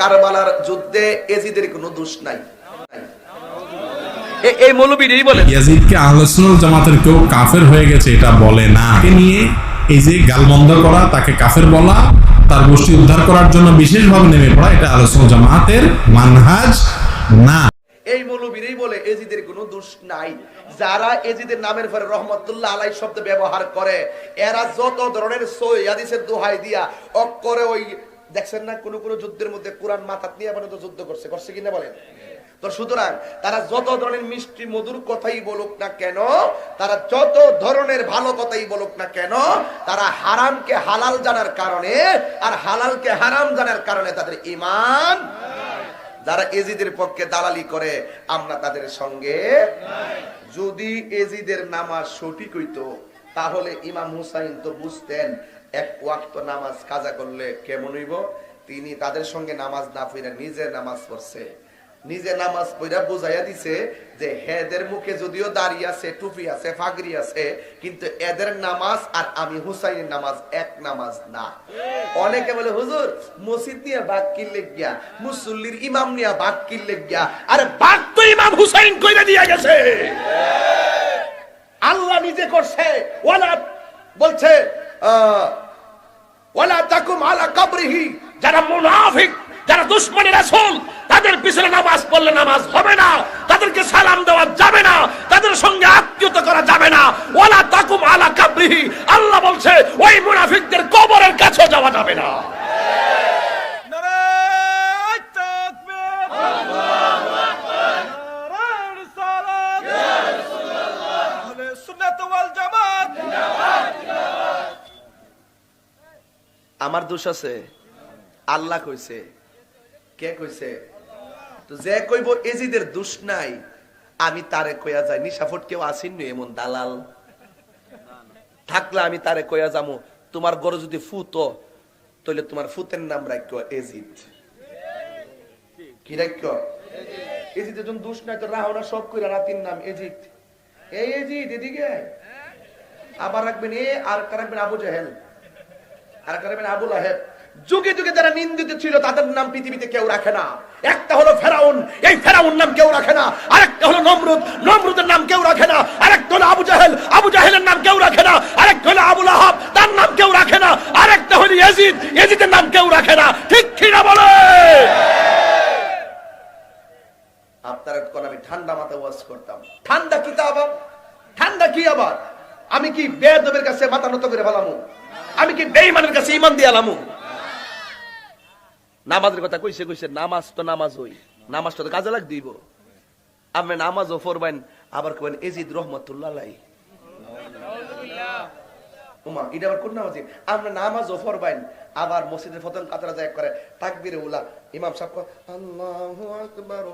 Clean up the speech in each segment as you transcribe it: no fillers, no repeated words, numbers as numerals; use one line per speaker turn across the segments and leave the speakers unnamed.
কারবালার যুদ্ধে এজিদের কোনো দোষ নাই। এই মৌলবীরাই বলে
ইয়াজিদকে আহলে সুন্নাত জামাতের কেউ কাফের হয়ে গেছে এটা বলে না। একে নিয়ে এই যে গালমন্দ করা, তাকে কাফের বলা, তার গোষ্ঠী উদ্ধার করার জন্য বিশেষভাবে নেমে পড়া, এটা আহলে সুন্নাত জামাতের মানহাজ না। এই
মৌলবীরাই বলে এজিদের কোনো দোষ নাই। যারা এজিদের নামের পরে রহমতুল্লাহ আলাইহি শব্দ ব্যবহার করে, এরা যত ধরনের সহিহ হাদিসের দোহাই দিয়া অক্ষরে ওই দেখছেন না কোন কোন যুদ্ধের মধ্যে কোরআন মাথাত নিয়ে পর্যন্ত যুদ্ধ করছে কিনা বলেন তো। সুতরাং তারা যত ধরনের মিষ্টি মধুর কথাই বলুক না কেন, তারা যত ধরনের ভালো কথাই বলুক না কেন, তারা হারামকে হালাল জানার কারণে আর হালালকে হারাম জানার কারণে তাদের ঈমান। যারা এজিদের পক্ষে দালালি করে আমরা তাদের সঙ্গে। যদি এজিদের নামাজ সঠিক হইতো তাহলে ইমাম হুসাইন তো বুঝতেন এক ওয়াক্ত নামাজ কাজা করলে কেমন হইব। তিনি তাদের সঙ্গে নামাজ না পড়ে নিজে নামাজ পড়ছে, নিজে নামাজ পড়া বুঝাইয়া দিছে যে এদের মুখে যদিও দাড়ি আছে, টুপি আছে, ফাগরি আছে, কিন্তু এদের নামাজ আর আমি হুসাইনের নামাজ এক নামাজ না। অনেকে বলে হুজুর মসজিদ নিয়ে বাদ কিনলে গিয়া, মুসল্লির ইমাম নিয়ে বাদ কিনলে গিয়া, আরে বাদ তো ইমাম হুসাইন কইরা দিয়া গেছে, আল্লাহ নিজে করছে। ওয়ালা বলছে ওয়ালা তাকুম আলা কবরিহি, যারা মুনাফিক, যারা দুশমনের রাসূল, তাদের পিছনে নামাজ পড়লে নামাজ হবে না, তাদেরকে সালাম দেওয়া যাবে না, তাদের সঙ্গে আত্মীয়তা করা যাবে না। ওয়ালা তাকুম আলা কবরিহি, আল্লাহ বলছে ওই মুনাফিকদের কবরের কাছে যাওয়া যাবে না।
নারায়ে তাকবীর, আল্লাহু আকবার, নারায়ে রিসালাত, ইয়া রাসূলুল্লাহ, আহলে সুন্নাত ওয়াল জামাত জিন্দাবাদ, জিন্দাবাদ।
আমার দোষ আছে? আল্লাহ কইছে। কে কইছে? তো যে কইব এজিদের দোষ নাই, আমি তারে কইয়া যাই। নিশাফট কেউ আসেননি এমন দালাল থাকলে আমি তারে কইয়া যামু, তোমার গরু যদি ফুতো তাহলে তোমার ফুতের নাম রাখো এজিদ। কি রাখো? এজিদের জন্য দোষ নাই তো রাহনা সব কইরা রাতির নাম এজিদ। এই এজিদ এদিকে আবার রাখবেন এ, আর রাখবেন আবু জাহেল, আর রাখবেন আবু লাহেব। যুগে যুগে যারা নিন্দিত ছিল তাদের নাম পৃথিবীতে কেউ রাখে না। একটা হলো ফেরাউন, এই ফেরাউন নাম কেউ রাখে না। আরেকটা হলো নমরুদ, নমরুদের নাম কেউ রাখে না। আরেকটা হলো আবু জাহেল, আবু জাহেলের নাম কেউ রাখে না। আরেকটা হলো আবু লাহাব, তার নাম কেউ রাখে না। আরেকটা হলো ইয়াজিদ, ইয়াজিদের নাম কেউ রাখে না। ঠিক কি না বলে? আপনারা কোন আমি ঠান্ডা মাথায় ওয়াজ করতাম। ঠান্ডা কি তা আবার? ঠান্ডা কি আবার? আমি কি বেয়াদবের কাছে মাথা নত করে ফেলামু? আমি কি বেঈমানের কাছে ঈমান দিয়ে আলামু? নামাজের কথা কইছে, নামাজ তো নামাজ হই, নামাজটা তো কাজে লাগ দিব। আপনি নামাজও পড়বেন আবার কবেন এজিদ রহমতুল্লাহ আলাইহি। ওমা এটা আবার কোন নামাজ? আমরা নামাজও পড়বেন আবার মসজিদের ফতন কাতরা যায় করে তাকবীরে উলা, ইমাম সাহেব আল্লাহু আকবার,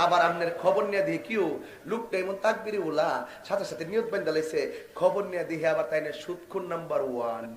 আবার আপনার খবর নিয়ে দিয়ে কিউ লোকটা এমন তাকবীরে উলা সাথে সাথে নিয়ত বান্ধা লাইছে, খবর নিয়ে দিয়ে আবার তাই না সুদখোর নাম্বার 1।